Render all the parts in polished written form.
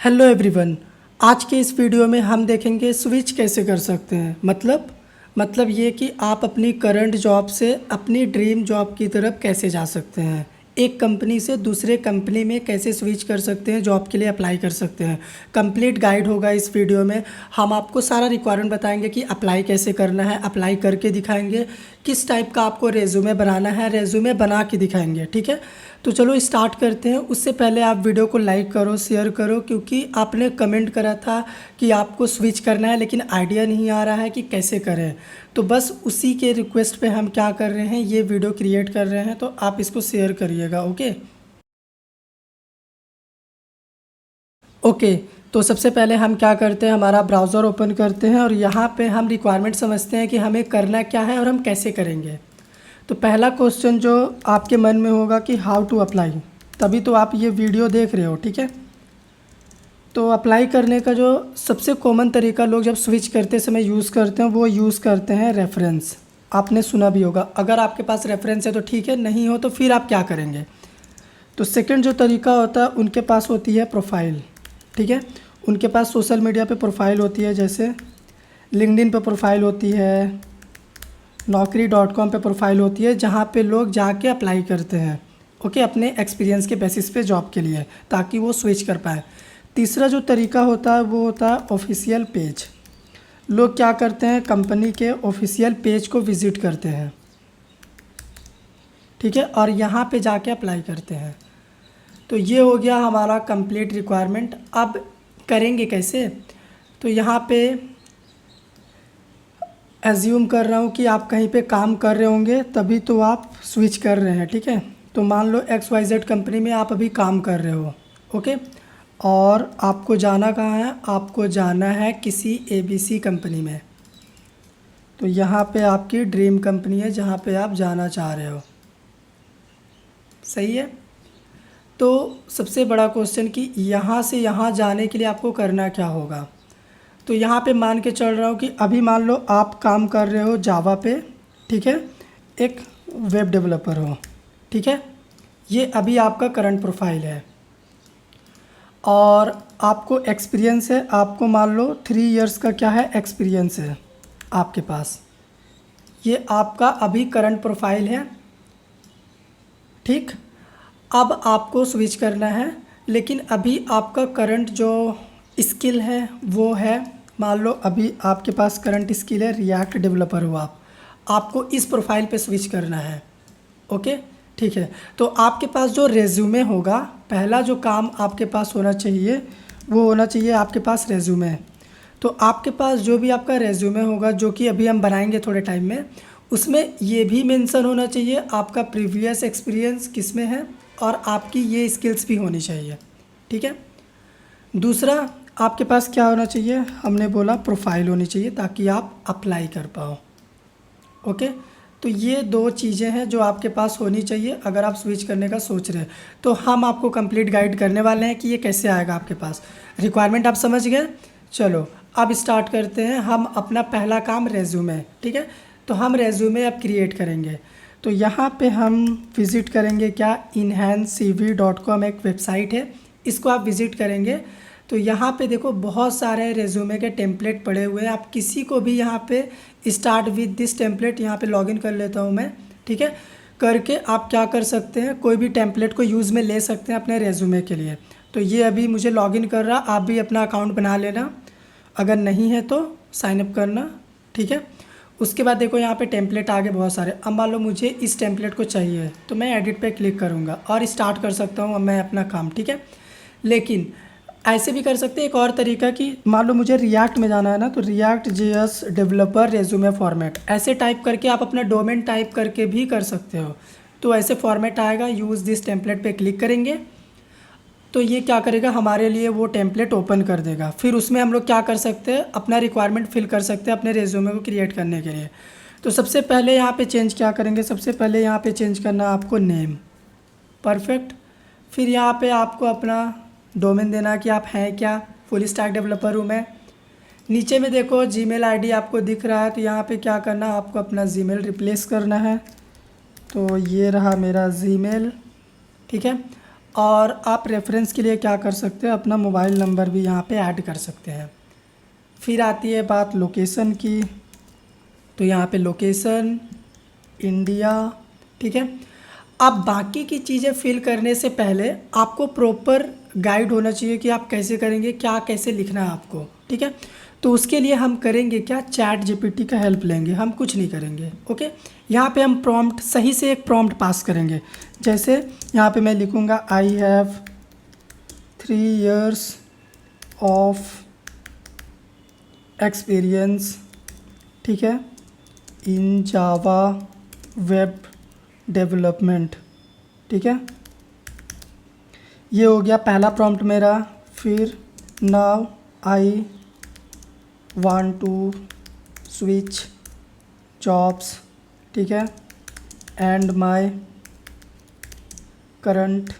Hello everyone. आज के इस वीडियो में हम देखेंगे स्विच कैसे कर सकते हैं। मतलब ये कि आप अपनी करंट जॉब से अपनी ड्रीम जॉब की तरफ कैसे जा सकते हैं, एक कंपनी से दूसरे कंपनी में कैसे स्विच कर सकते हैं, जॉब के लिए अप्लाई कर सकते हैं। कंप्लीट गाइड होगा इस वीडियो में। हम आपको सारा रिक्वायरमेंट बताएंगे कि अप्लाई कैसे करना है, अप्लाई करके दिखाएंगे, किस टाइप का आपको रेज्यूमे बनाना है, रेज्यूमे बना के दिखाएंगे। ठीक है, तो चलो स्टार्ट करते हैं। उससे पहले आप वीडियो को लाइक करो, शेयर करो, क्योंकि आपने कमेंट करा था कि आपको स्विच करना है लेकिन आइडिया नहीं आ रहा है कि कैसे करें। तो बस उसी के रिक्वेस्ट पे हम क्या कर रहे हैं, ये वीडियो क्रिएट कर रहे हैं, तो आप इसको शेयर करिएगा। ओके। तो सबसे पहले हम क्या करते हैं, हमारा ब्राउज़र ओपन करते हैं और यहाँ पे हम रिक्वायरमेंट समझते हैं कि हमें करना क्या है और हम कैसे करेंगे। तो पहला क्वेश्चन जो आपके मन में होगा कि हाउ टू अप्लाई, तभी तो आप ये वीडियो देख रहे हो। ठीक है, तो अप्लाई करने का जो सबसे कॉमन तरीका लोग जब स्विच करते समय यूज़ करते हैं, वो यूज़ करते हैं रेफरेंस। आपने सुना भी होगा। अगर आपके पास रेफरेंस है तो ठीक है, नहीं हो तो फिर आप क्या करेंगे। तो सेकंड जो तरीका होता है, उनके पास होती है प्रोफाइल। ठीक है, उनके पास सोशल मीडिया पे प्रोफाइल होती है, जैसे लिंक्डइन पे प्रोफाइल होती है, naukri.com पे प्रोफाइल होती है, जहाँ पे लोग जाके अप्लाई करते हैं। ओके, अपने एक्सपीरियंस के बेसिस पे जॉब के लिए, ताकि वो स्विच कर पाए। तीसरा जो तरीका होता है वो होता है ऑफिशियल पेज। लोग क्या करते हैं, कंपनी के ऑफिशियल पेज को विज़िट करते हैं। ठीक है, और यहाँ पे जाके अप्लाई करते हैं। तो ये हो गया हमारा कंप्लीट रिक्वायरमेंट। अब करेंगे कैसे, तो यहाँ पे एज्यूम कर रहा हूँ कि आप कहीं पे काम कर रहे होंगे, तभी तो आप स्विच कर रहे हैं। ठीक है, तो मान लो XYZ कंपनी में आप अभी काम कर रहे हो। ओके, और आपको जाना कहाँ है, आपको जाना है किसी ABC कंपनी में। तो यहाँ पे आपकी ड्रीम कंपनी है जहाँ पे आप जाना चाह रहे हो। सही है। तो सबसे बड़ा क्वेश्चन कि यहाँ से यहाँ जाने के लिए आपको करना क्या होगा। तो यहाँ पे मान के चल रहा हूँ कि अभी मान लो आप काम कर रहे हो जावा पे। ठीक है, एक वेब डेवलपर हो। ठीक है, ये अभी आपका करंट प्रोफाइल है और आपको एक्सपीरियंस है, आपको मान लो 3 इयर्स का क्या है एक्सपीरियंस है आपके पास। ये आपका अभी करंट प्रोफाइल है। ठीक, अब आपको स्विच करना है, लेकिन अभी आपका करंट जो स्किल है वो है, मान लो अभी आपके पास करंट स्किल है रिएक्ट डेवलपर हो आप, आपको इस प्रोफाइल पे स्विच करना है। ओके, ठीक है। तो आपके पास जो रेज्यूमे होगा, पहला जो काम आपके पास होना चाहिए वो होना चाहिए आपके पास रेज्यूमे। तो आपके पास जो भी आपका रेज्यूमे होगा, जो कि अभी हम बनाएंगे थोड़े टाइम में, उसमें ये भी मेंशन होना चाहिए आपका प्रीवियस एक्सपीरियंस किस में है और आपकी ये स्किल्स भी होनी चाहिए। ठीक है, दूसरा आपके पास क्या होना चाहिए, हमने बोला प्रोफाइल होनी चाहिए ताकि आप अप्लाई कर पाओ। ओके, तो ये 2 चीज़ें हैं जो आपके पास होनी चाहिए अगर आप स्विच करने का सोच रहे हैं। तो हम आपको कंप्लीट गाइड करने वाले हैं कि ये कैसे आएगा आपके पास। रिक्वायरमेंट आप समझ गए। चलो अब स्टार्ट करते हैं हम अपना पहला काम रेज्यूमे। ठीक है, तो हम रेज्यूमे अब क्रिएट करेंगे। तो यहाँ पे हम विज़िट करेंगे क्या, enhancecv.com एक वेबसाइट है, इसको आप विज़िट करेंगे। तो यहाँ पे देखो बहुत सारे रेज्यूमे के टेम्पलेट पड़े हुए हैं, आप किसी को भी यहाँ पे स्टार्ट विद दिस टेम्पलेट, यहाँ पे लॉगिन कर लेता हूँ मैं। ठीक है, करके आप क्या कर सकते हैं, कोई भी टेम्पलेट को यूज़ में ले सकते हैं अपने रेज्यूमे के लिए। तो ये अभी मुझे लॉगिन कर रहा, आप भी अपना अकाउंट बना लेना, अगर नहीं है तो साइनअप करना। ठीक है, उसके बाद देखो यहाँ पे टेम्पलेट आगे बहुत सारे। अब मान लो मुझे इस टेम्पलेट को चाहिए तो मैं एडिट पे क्लिक करूँगा और स्टार्ट कर सकता हूँ अब मैं अपना काम। ठीक है, लेकिन ऐसे भी कर सकते हैं एक और तरीका कि मान लो मुझे रिएक्ट में जाना है ना, तो react JS developer resume format ऐसे टाइप करके आप अपना डोमेन टाइप करके भी कर सकते हो। तो ऐसे फॉर्मेट आएगा, यूज़ दिस टेम्पलेट पे क्लिक करेंगे तो ये क्या करेगा, हमारे लिए वो टेम्पलेट ओपन कर देगा। फिर उसमें हम लोग क्या कर सकते हैं, अपना रिक्वायरमेंट फिल कर सकते हैं अपने रेज्यूमे को क्रिएट करने के लिए। तो सबसे पहले यहाँ पे चेंज क्या करेंगे, सबसे पहले यहाँ पे चेंज करना आपको नेम। परफेक्ट। फिर यहाँ पे आपको अपना डोमेन देना कि आप हैं क्या, फुल स्टैक डेवलपर हूँ मैं। नीचे में देखो जीमेल आईडी आपको दिख रहा है, तो यहाँ पे क्या करना, आपको अपना जीमेल रिप्लेस करना है। तो ये रहा मेरा जीमेल। ठीक है, और आप रेफरेंस के लिए क्या कर सकते हैं, अपना मोबाइल नंबर भी यहाँ पे ऐड कर सकते हैं। फिर आती है बात लोकेशन की, तो यहाँ पे लोकेशन इंडिया, ठीक है। अब बाकी की चीज़ें फिल करने से पहले आपको प्रॉपर गाइड होना चाहिए कि आप कैसे करेंगे, क्या कैसे लिखना है आपको, ठीक है। तो उसके लिए हम करेंगे क्या, चैट जीपीटी का हेल्प लेंगे, हम कुछ नहीं करेंगे। ओके, यहाँ पे हम प्रॉम्प्ट सही से एक प्रॉम्प्ट पास करेंगे। जैसे यहाँ पे मैं लिखूँगा I have 3 years of experience, ठीक है, इन जावा वेब डेवलपमेंट, ठीक है। ये हो गया पहला प्रॉम्प्ट मेरा। फिर now I want to switch jobs, ठीक है, and my current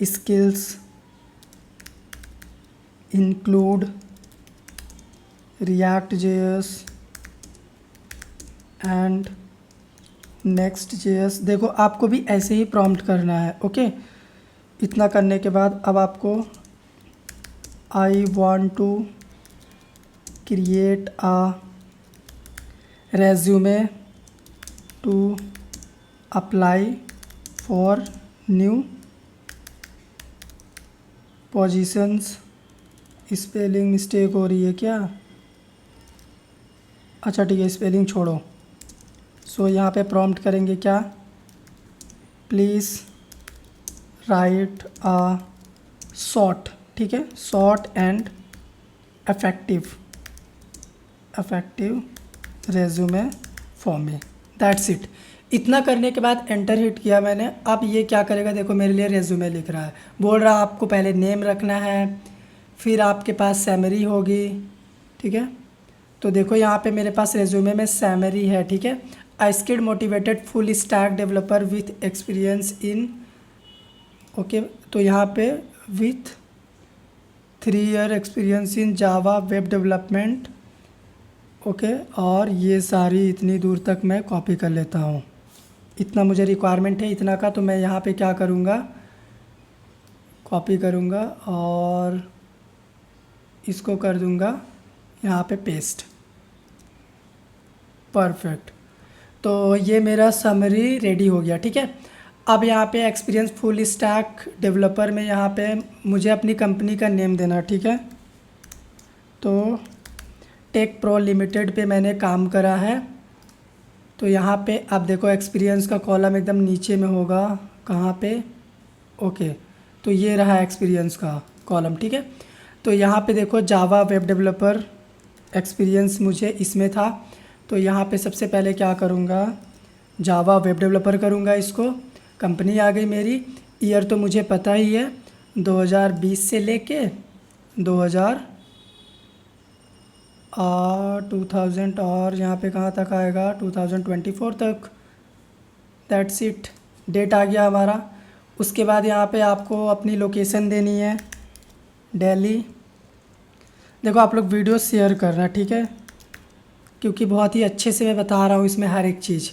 skills include React JS and Next JS. देखो आपको भी ऐसे ही प्रॉम्प्ट करना है। ओके, इतना करने के बाद अब आपको I want to create a resume to apply for new positions. Spelling mistake हो रही है क्या? अच्छा ठीक है, स्पेलिंग छोड़ो। सो यहाँ पे प्रॉम्प्ट करेंगे क्या, प्लीज़ राइट अ शॉर्ट, ठीक है, short and effective resume for me, that's it. इतना करने के बाद एंटर हिट किया मैंने। अब ये क्या करेगा, देखो मेरे लिए रेज्यूमे लिख रहा है, बोल रहा है आपको पहले नेम रखना है, फिर आपके पास सैमरी होगी, ठीक है। तो देखो यहाँ पे मेरे पास रेज्यूमे में सैमरी है, ठीक है। I skilled motivated full stack developer with experience in, okay, तो यहाँ पे with 3 year experience in Java web development, okay. और ये सारी इतनी दूर तक मैं कॉपी कर लेता हूँ, इतना मुझे रिक्वायरमेंट है इतना का, तो मैं यहाँ पे क्या करूँगा, कॉपी करूँगा और इसको कर दूँगा यहाँ पे पेस्ट। परफेक्ट, तो ये मेरा समरी रेडी हो गया, ठीक है। अब यहाँ पे एक्सपीरियंस फुल स्टैक डेवलपर में यहाँ पे मुझे अपनी कंपनी का नेम देना, ठीक है। तो टेक प्रो लिमिटेड पे मैंने काम करा है, तो यहाँ पे आप देखो एक्सपीरियंस का कॉलम एकदम नीचे में होगा, कहाँ पे, ओके, तो ये रहा एक्सपीरियंस का कॉलम, ठीक है। तो यहाँ पे देखो जावा वेब डेवलपर एक्सपीरियंस मुझे इसमें था, तो यहाँ पे सबसे पहले क्या करूँगा, जावा वेब डेवलपर करूँगा इसको। कंपनी आ गई मेरी, ईयर तो मुझे पता ही है, 2020 से लेके 2000 और यहाँ पे कहाँ तक आएगा, 2024 तक, दैट्स इट, डेट आ गया हमारा। उसके बाद यहाँ पे आपको अपनी लोकेशन देनी है, दिल्ली। देखो आप लोग वीडियो शेयर करना, ठीक है, क्योंकि बहुत ही अच्छे से मैं बता रहा हूँ इसमें हर एक चीज़।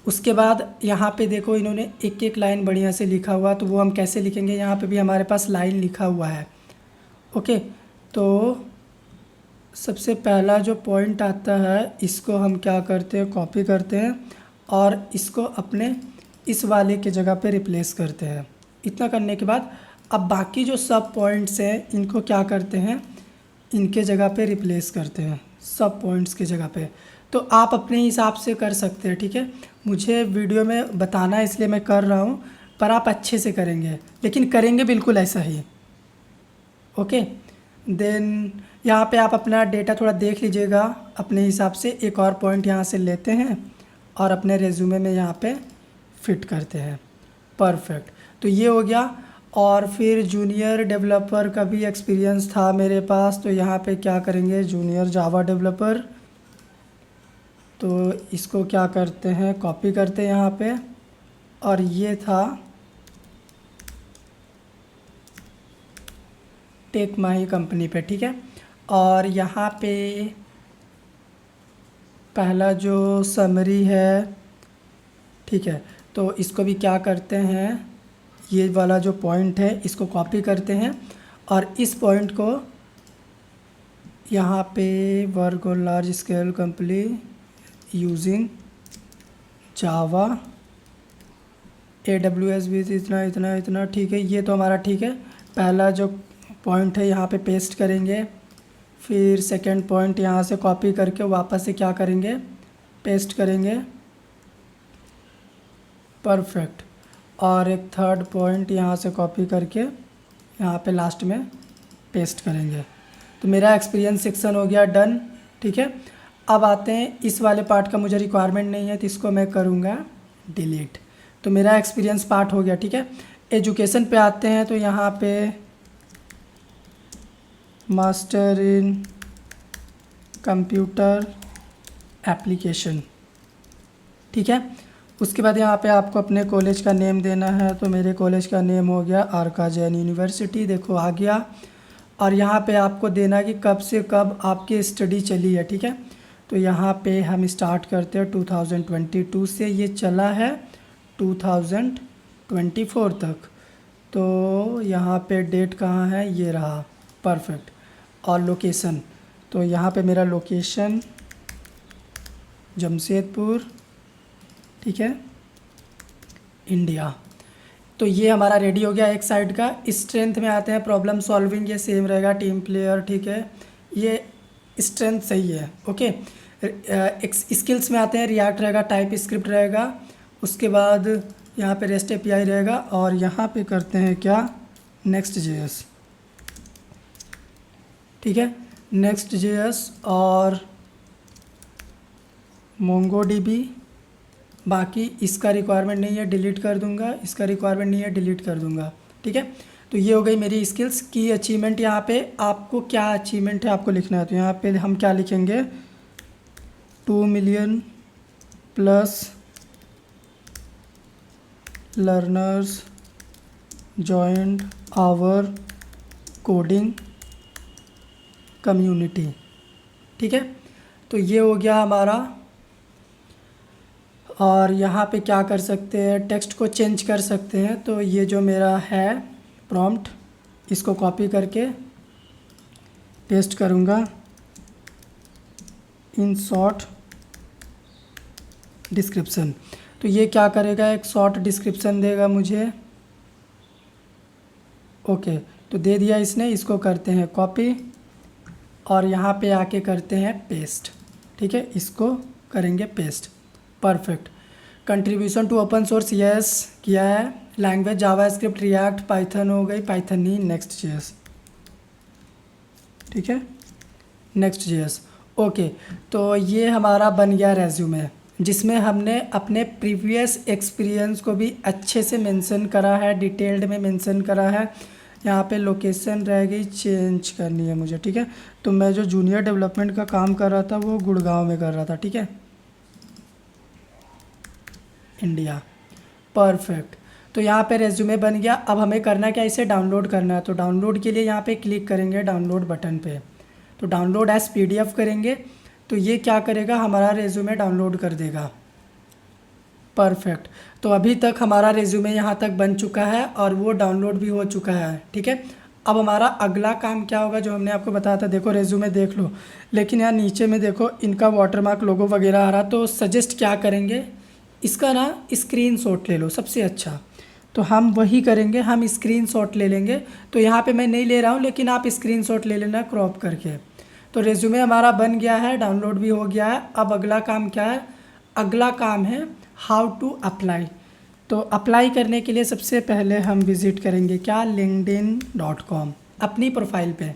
उसके बाद यहाँ पे देखो इन्होंने एक एक लाइन बढ़िया से लिखा हुआ, तो वो हम कैसे लिखेंगे, यहाँ पे भी हमारे पास लाइन लिखा हुआ है, ओके। तो सबसे पहला जो पॉइंट आता है इसको हम क्या करते हैं, कॉपी करते हैं और इसको अपने इस वाले के जगह पे रिप्लेस करते हैं। इतना करने के बाद अब बाकी जो सब पॉइंट्स हैं इनको क्या करते हैं, इनके जगह पे रिप्लेस करते हैं, सब पॉइंट्स की जगह पे। तो आप अपने हिसाब से कर सकते हैं, ठीक है। मुझे वीडियो में बताना है इसलिए मैं कर रहा हूँ, पर आप अच्छे से करेंगे, लेकिन करेंगे बिल्कुल ऐसा ही, ओके। देन यहाँ पे आप अपना डेटा थोड़ा देख लीजिएगा अपने हिसाब से। एक और पॉइंट यहाँ से लेते हैं और अपने रेज्यूमे में यहाँ पे फिट करते हैं। परफेक्ट, तो ये हो गया। और फिर जूनियर डेवलपर का भी एक्सपीरियंस था मेरे पास, तो यहाँ पे क्या करेंगे, जूनियर जावा डेवलपर, तो इसको क्या करते हैं, कॉपी करते हैं यहाँ पे। और ये था टेक माही कंपनी पे, ठीक है। और यहाँ पे पहला जो समरी है, ठीक है, तो इसको भी क्या करते हैं, ये वाला जो पॉइंट है इसको कॉपी करते हैं और इस पॉइंट को यहाँ पे वर्क और large scale company using Java AWS भी इतना इतना इतना, ठीक है। ये तो हमारा ठीक है। पहला जो पॉइंट है यहाँ पे पेस्ट करेंगे, फिर सेकंड पॉइंट यहाँ से कॉपी करके वापस से क्या करेंगे, पेस्ट करेंगे। परफेक्ट। और एक थर्ड पॉइंट यहाँ से कॉपी करके यहाँ पे लास्ट में पेस्ट करेंगे। तो मेरा एक्सपीरियंस सेक्शन हो गया डन, ठीक है। अब आते हैं इस वाले पार्ट का मुझे रिक्वायरमेंट नहीं है तो इसको मैं करूँगा डिलीट। तो मेरा एक्सपीरियंस पार्ट हो गया, ठीक है। एजुकेशन पे आते हैं तो यहाँ पे मास्टर इन कंप्यूटर एप्लीकेशन, ठीक है। उसके बाद यहाँ पे आपको अपने कॉलेज का नेम देना है। तो मेरे कॉलेज का नेम हो गया आरका जैन यूनिवर्सिटी, देखो आ गया। और यहाँ पे आपको देना कि कब से कब आपकी स्टडी चली है, ठीक है। तो यहाँ पे हम स्टार्ट करते हैं 2022 से, ये चला है 2024 तक। तो यहाँ पे डेट कहाँ है, ये रहा, परफेक्ट। और लोकेशन, तो यहाँ पे मेरा लोकेशन जमशेदपुर, ठीक है, इंडिया। तो ये हमारा रेडी हो गया एक साइड का। स्ट्रेंथ में आते हैं, प्रॉब्लम सॉल्विंग ये सेम रहेगा, टीम प्लेयर, ठीक है, ये स्ट्रेंथ सही है, ओके। स्किल्स में आते हैं, रिएक्ट रहेगा, टाइप स्क्रिप्ट रहेगा, उसके बाद यहाँ पे रेस्ट एपीआई रहेगा। और यहाँ पे करते हैं क्या, नेक्स्ट जेएस, ठीक है, नेक्स्ट जेएस और मोंगोडीबी। बाकी इसका रिक्वायरमेंट नहीं है, डिलीट कर दूंगा, इसका रिक्वायरमेंट नहीं है, डिलीट कर दूंगा, ठीक है। तो ये हो गई मेरी स्किल्स की अचीवमेंट। यहाँ पे आपको क्या अचीवमेंट है आपको लिखना है। तो यहाँ पे हम क्या लिखेंगे, 2 million plus learners joined our coding community, ठीक है। तो ये हो गया हमारा। और यहाँ पे क्या कर सकते हैं, टेक्स्ट को चेंज कर सकते हैं। तो ये जो मेरा है प्रॉम्प्ट, इसको कॉपी करके पेस्ट करूँगा इन शॉर्ट डिस्क्रिप्शन। तो ये क्या करेगा, एक शॉर्ट डिस्क्रिप्शन देगा मुझे, ओके। तो दे दिया इसने, इसको करते हैं कॉपी और यहाँ पे आके करते हैं पेस्ट, ठीक है, इसको करेंगे paste, perfect. Contribution to open source yes किया है। Language JavaScript, React, Python हो गई, पाइथन नहीं, नेक्स्ट जेएस, ठीक है, नेक्स्ट जेएस, ओके। तो ये हमारा बन गया रेज्यूमे, जिसमें हमने अपने प्रीवियस एक्सपीरियंस को भी अच्छे से मेंशन करा है, डिटेल्ड में मेंशन करा है। यहाँ पे लोकेशन रह गई, चेंज करनी है मुझे, ठीक है। तो मैं जो जूनियर डेवलपमेंट का काम कर रहा था वो गुड़गांव में कर रहा था, ठीक है, इंडिया, परफेक्ट। तो यहाँ पे रेज्यूमे बन गया। अब हमें करना क्या, इसे डाउनलोड करना है। तो डाउनलोड के लिए यहाँ पे क्लिक करेंगे डाउनलोड बटन पे। तो डाउनलोड एज पीडीएफ करेंगे तो ये क्या करेगा, हमारा रेज्यूमे डाउनलोड कर देगा, परफेक्ट। तो अभी तक हमारा रेज्यूमे यहाँ तक बन चुका है और वो डाउनलोड भी हो चुका है, ठीक है। अब हमारा अगला काम क्या होगा, जो हमने आपको बताया था, देखो रेज्यूमे देख लो, लेकिन यहाँ नीचे में देखो इनका वाटरमार्क लोगो वगैरह आ रहा। तो सजेस्ट क्या करेंगे, इसका ना स्क्रीनशॉट ले लो सबसे अच्छा। तो हम वही करेंगे, हम स्क्रीनशॉट ले लेंगे। तो यहाँ पे मैं नहीं ले रहा हूँ, लेकिन आप स्क्रीनशॉट ले लेना क्रॉप करके। तो रेज्यूमे हमारा बन गया है, डाउनलोड भी हो गया है। अब अगला काम क्या है, अगला काम है हाउ टू अप्लाई। तो अप्लाई करने के लिए सबसे पहले हम विज़िट करेंगे क्या, linkedin.com, अपनी प्रोफाइल पे,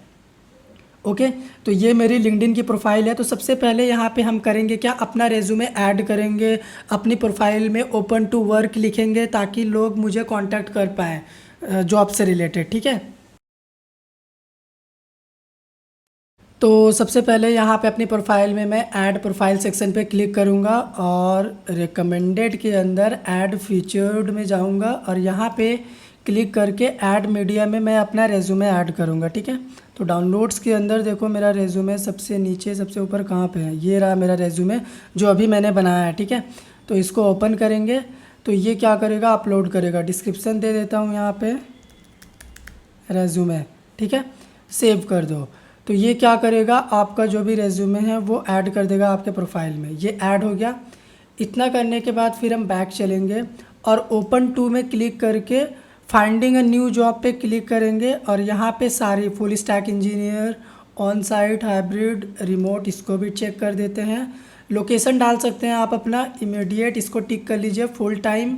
ओके। तो ये मेरी लिंक्डइन की प्रोफाइल है। तो सबसे पहले यहाँ पे हम करेंगे क्या, अपना रेज्यूमे ऐड करेंगे, अपनी प्रोफाइल में ओपन टू वर्क लिखेंगे ताकि लोग मुझे कांटेक्ट कर पाएँ जॉब से रिलेटेड, ठीक है। तो सबसे पहले यहाँ पे अपनी प्रोफाइल में मैं ऐड प्रोफाइल सेक्शन पे क्लिक करूँगा और रिकमेंडेड के अंदर ऐड फीचर्ड में जाऊँगा और यहाँ पे क्लिक करके ऐड मीडिया में मैं अपना रेज्यूमे ऐड करूँगा, ठीक है। तो डाउनलोड्स के अंदर देखो मेरा रेज्यूमे सबसे नीचे सबसे ऊपर कहाँ पे है, ये रहा मेरा रेज्यूमे जो अभी मैंने बनाया है, ठीक है। तो इसको ओपन करेंगे तो ये क्या करेगा, अपलोड करेगा। डिस्क्रिप्शन दे देता हूँ यहाँ पे, रेज्यूमे, ठीक है, सेव कर दो। तो ये क्या करेगा, आपका जो भी रेज्यूमे है वो ऐड कर देगा आपके प्रोफाइल में। ये ऐड हो गया। इतना करने के बाद फिर हम बैक चलेंगे और ओपन टू में क्लिक करके फाइंडिंग अ न्यू जॉब पे क्लिक करेंगे और यहाँ पे सारी full stack engineer, on site, hybrid, remote, इसको भी चेक कर देते हैं। लोकेशन डाल सकते हैं आप अपना इमीडिएट, इसको टिक कर लीजिए, फुल टाइम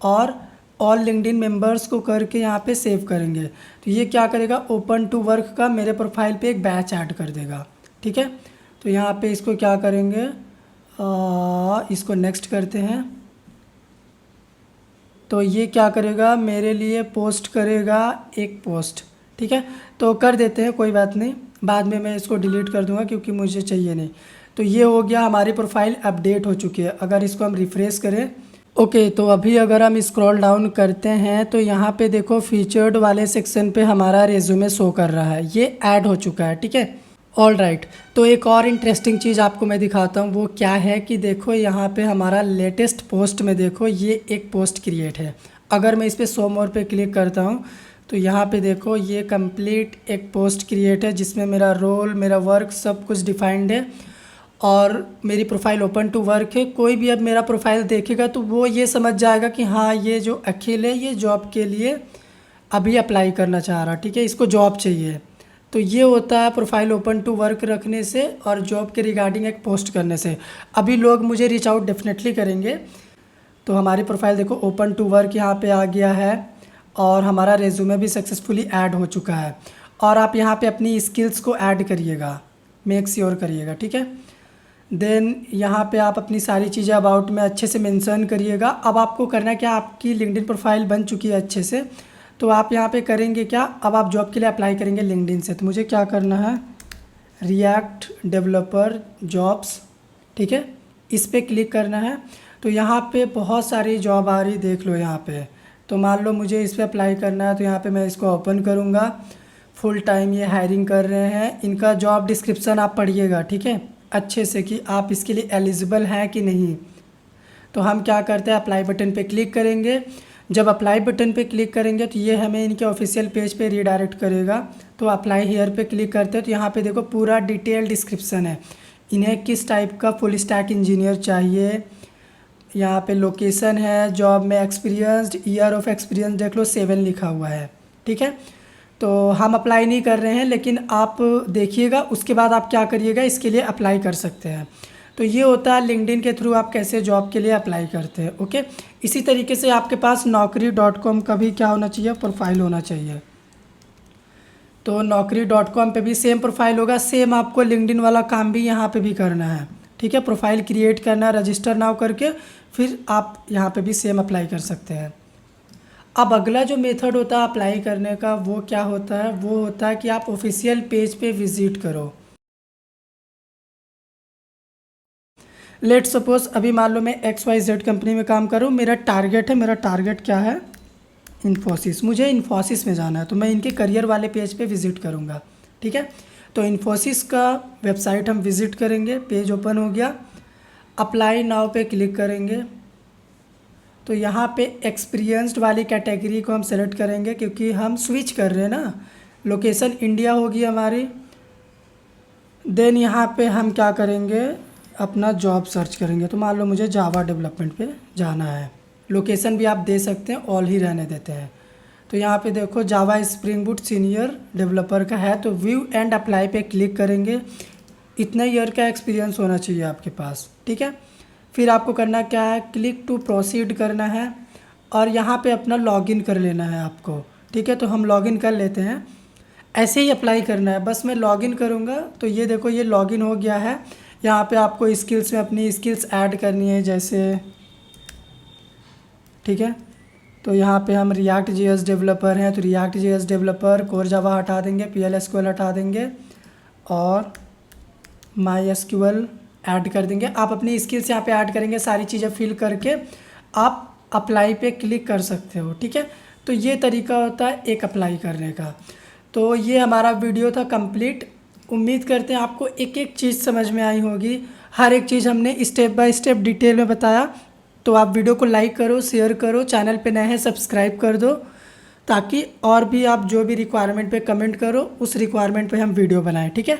और ऑल लिंक्डइन मेंबर्स को करके यहाँ पे सेव करेंगे। तो ये क्या करेगा, ओपन टू वर्क का मेरे प्रोफाइल पे एक बैच ऐड कर देगा, ठीक है। तो यहाँ पे इसको क्या करेंगे, इसको नेक्स्ट करते हैं। तो ये क्या करेगा, मेरे लिए पोस्ट करेगा एक पोस्ट, ठीक है। तो कर देते हैं, कोई बात नहीं, बाद में मैं इसको डिलीट कर दूंगा क्योंकि मुझे चाहिए नहीं। तो ये हो गया, हमारी प्रोफाइल अपडेट हो चुकी है। अगर इसको हम रिफ़्रेश करें, ओके, तो अभी अगर हम स्क्रॉल डाउन करते हैं तो यहाँ पे देखो फीचर्ड वाले सेक्शन पे हमारा रेज्यूमे शो कर रहा है, ये ऐड हो चुका है, ठीक है। ऑल राइट, तो एक और इंटरेस्टिंग चीज़ आपको मैं दिखाता हूँ। वो क्या है कि देखो यहाँ पे हमारा लेटेस्ट पोस्ट में देखो ये एक पोस्ट क्रिएट है। अगर मैं इस पर शो मोर पे क्लिक करता हूँ तो यहाँ पे देखो ये कंप्लीट एक पोस्ट क्रिएट है जिसमें मेरा रोल, मेरा वर्क सब कुछ डिफाइंड है और मेरी प्रोफाइल ओपन टू वर्क है। कोई भी अब मेरा प्रोफाइल देखेगा तो वो ये समझ जाएगा कि हाँ, ये जो अखिल है ये जॉब के लिए अभी अप्लाई करना चाह रहा, ठीक है, इसको जॉब चाहिए। तो ये होता है प्रोफाइल ओपन टू वर्क रखने से और जॉब के रिगार्डिंग एक पोस्ट करने से। अभी लोग मुझे रीच आउट डेफिनेटली करेंगे। तो हमारी प्रोफाइल देखो ओपन टू वर्क यहाँ पे आ गया है और हमारा रेज्यूमे भी सक्सेसफुली ऐड हो चुका है। और आप यहाँ पे अपनी स्किल्स को ऐड करिएगा, मेक श्योर करिएगा, ठीक है। देन यहाँ पे आप अपनी सारी चीज़ें अबाउट में अच्छे से मेंशन करिएगा। अब आपको करना है क्या, आपकी लिंक्डइन प्रोफाइल बन चुकी है अच्छे से, तो आप यहाँ पे करेंगे क्या, अब आप जॉब के लिए अप्लाई करेंगे लिंक्डइन से। तो मुझे क्या करना है, रिएक्ट डेवलपर जॉब्स, ठीक है, इस पर क्लिक करना है। तो यहाँ पे बहुत सारी जॉब आ रही, देख लो यहाँ पे। तो मान लो मुझे इस पर अप्लाई करना है, तो यहाँ पे मैं इसको ओपन करूँगा। फुल टाइम ये हायरिंग कर रहे हैं। इनका जॉब डिस्क्रिप्शन आप पढ़िएगा, ठीक है, अच्छे से, कि आप इसके लिए एलिजिबल हैं कि नहीं। तो हम क्या करते हैं, अप्लाई बटन पे क्लिक करेंगे। जब अप्लाई बटन पे क्लिक करेंगे तो ये हमें इनके ऑफिशियल पेज पे रीडायरेक्ट करेगा। तो अप्लाई हियर पे क्लिक करते हैं तो यहाँ पे देखो पूरा डिटेल डिस्क्रिप्शन है, इन्हें किस टाइप का फुल स्टैक इंजीनियर चाहिए। यहाँ पे लोकेशन है, जॉब में एक्सपीरियंस्ड, ईयर ऑफ एक्सपीरियंस देख लो 7 लिखा हुआ है, ठीक है। तो हम अप्लाई नहीं कर रहे हैं, लेकिन आप देखिएगा उसके बाद आप क्या करिएगा, इसके लिए अप्लाई कर सकते हैं। तो ये होता है लिंक्डइन के थ्रू आप कैसे जॉब के लिए अप्लाई करते हैं, ओके। इसी तरीके से आपके पास naukri.com का भी क्या होना चाहिए, प्रोफाइल होना चाहिए। तो naukri.com पे भी सेम प्रोफाइल होगा, सेम आपको लिंक्डइन वाला काम भी यहाँ पे भी करना है, ठीक है। प्रोफाइल क्रिएट करना, रजिस्टर नाउ करके फिर आप यहाँ पे भी सेम अप्लाई कर सकते हैं। अब अगला जो मेथड होता है अप्लाई करने का वो क्या होता है, वो होता है कि आप ऑफिशियल पेज पे विज़िट करो। लेट सपोज अभी मान लो मैं XYZ कंपनी में काम करूँ, मेरा टारगेट है, मेरा टारगेट क्या है, इन्फोसिस, मुझे इन्फोसिस में जाना है। तो मैं इनके करियर वाले पेज पे विज़िट करूँगा, ठीक है। तो इन्फोसिस का वेबसाइट हम विज़िट करेंगे, पेज ओपन हो गया। अप्लाई नाउ पे क्लिक करेंगे तो यहाँ पे एक्सपीरियंस्ड वाली कैटेगरी को हम सेलेक्ट करेंगे क्योंकि हम स्विच कर रहे हैं ना। लोकेशन इंडिया होगी हमारी। देन यहाँ पे हम क्या करेंगे, अपना जॉब सर्च करेंगे। तो मान लो मुझे जावा डेवलपमेंट पे जाना है, लोकेशन भी आप दे सकते हैं, ऑल ही रहने देते हैं। तो यहाँ पे देखो जावा स्प्रिंग बूट सीनियर डेवलपर का है, तो व्यू एंड अप्लाई पे क्लिक करेंगे। इतना ईयर का एक्सपीरियंस होना चाहिए आपके पास, ठीक है। फिर आपको करना क्या है, क्लिक टू प्रोसीड करना है और यहाँ पे अपना लॉगिन कर लेना है आपको, ठीक है। तो हम लॉगिन कर लेते हैं, ऐसे ही अप्लाई करना है। बस मैं लॉगिन करूँगा तो ये देखो ये लॉगिन हो गया है। यहाँ पे आपको स्किल्स में अपनी स्किल्स ऐड करनी है, जैसे, ठीक है। तो यहाँ पे हम रिएक्ट JS डेवलपर हैं तो react JS developer, core Java हटा देंगे, PL/SQL हटा देंगे और MySQL ऐड कर देंगे। आप अपनी स्किल्स यहाँ पे ऐड करेंगे, सारी चीज़ें फिल करके आप अप्लाई पे क्लिक कर सकते हो, ठीक है। तो ये तरीका होता है एक अप्लाई करने का। तो ये हमारा वीडियो था कंप्लीट। उम्मीद करते हैं आपको एक एक चीज़ समझ में आई होगी। हर एक चीज़ हमने स्टेप बाय स्टेप डिटेल में बताया। तो आप वीडियो को लाइक करो, शेयर करो, चैनल पे नए हैं सब्सक्राइब कर दो, ताकि और भी आप जो भी रिक्वायरमेंट पे कमेंट करो उस रिक्वायरमेंट पे हम वीडियो बनाएं। ठीक है।